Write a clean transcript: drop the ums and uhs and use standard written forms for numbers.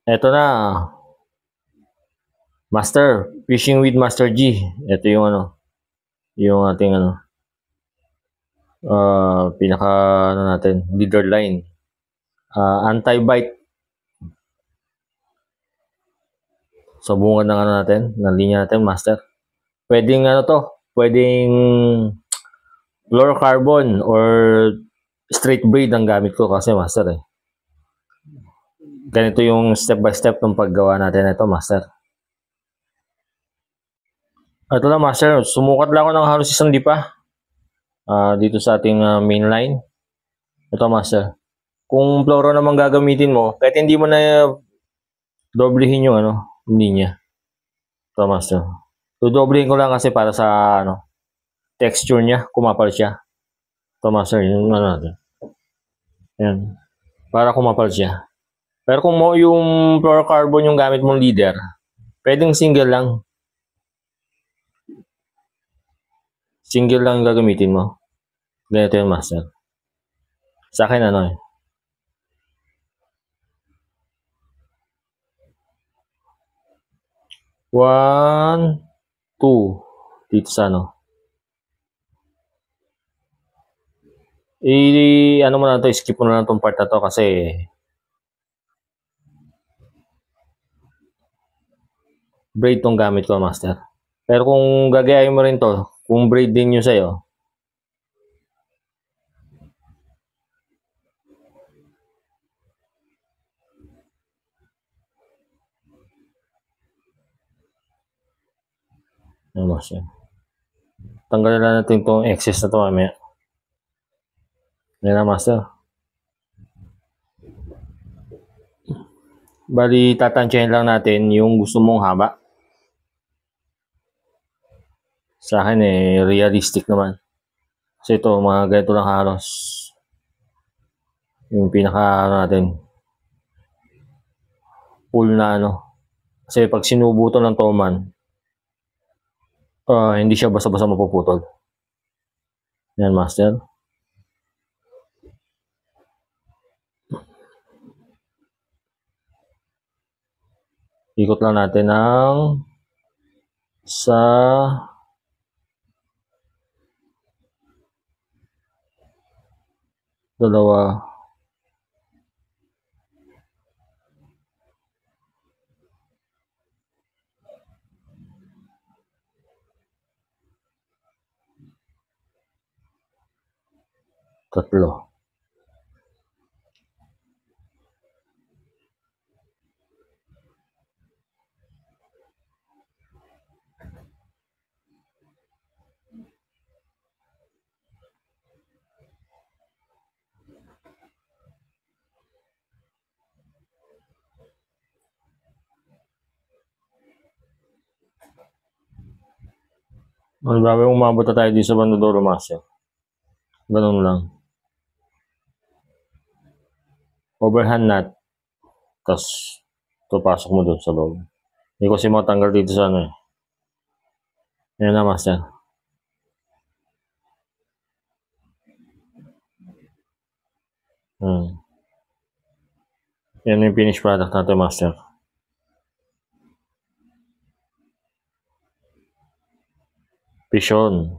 Eto na, Master, Fishing with Master G. Ito yung yung ating pinaka natin, leader line. Anti-bite. Sa bunga ng natin, ng linya natin, Master. Pwedeng pwedeng fluorocarbon or straight braid ang gamit ko kasi, Master eh. Ganito yung step by step ng paggawa natin ito, Master. Ito na, Master. Sumukat lang ako ng halos isang lipa dito sa ating main line. Ito, Master. Kung fluoro naman gagamitin mo, kahit hindi mo na doblehin yung linya. Ito, Master. Dodoblehin ko lang kasi para sa texture niya, kumapal siya. Ito, Master, yung natin. Yan. Para kumapal siya. Pero kung mo yung fluorocarbon yung gamit mong leader, pwedeng single lang. Single lang gagamitin mo. Ganito yung, Master. Sa akin 1, 2 dito sa mo na to, skip mo na lang tong part na to kasi braid tong gamit ko, Master. Pero kung gagayahin mo rin to, kung braid din yun sa'yo, Master. Tanggalin lang natin itong excess na to mamaya. Yan na, Master. Bali, tatansyahin lang natin yung gusto mong haba. Sa akin realistic naman. Kasi ito, mga ganito lang halos. Yung pinaka natin. Full na Kasi pag sinubo to ng toman, hindi siya basta-basta mapuputol. Yan, Master. Ikot lang natin ng sa dalawa. Tatlo. Ang grabe, umabot na tayo dito sa Bandadoro, Master. Ganun lang. Overhand knot. Tapos, ito pasok mo doon sa loob. Hindi ko kasi matanggal dito sa Yan na, Master. Yan yung finished product natin, Master. Pisyon.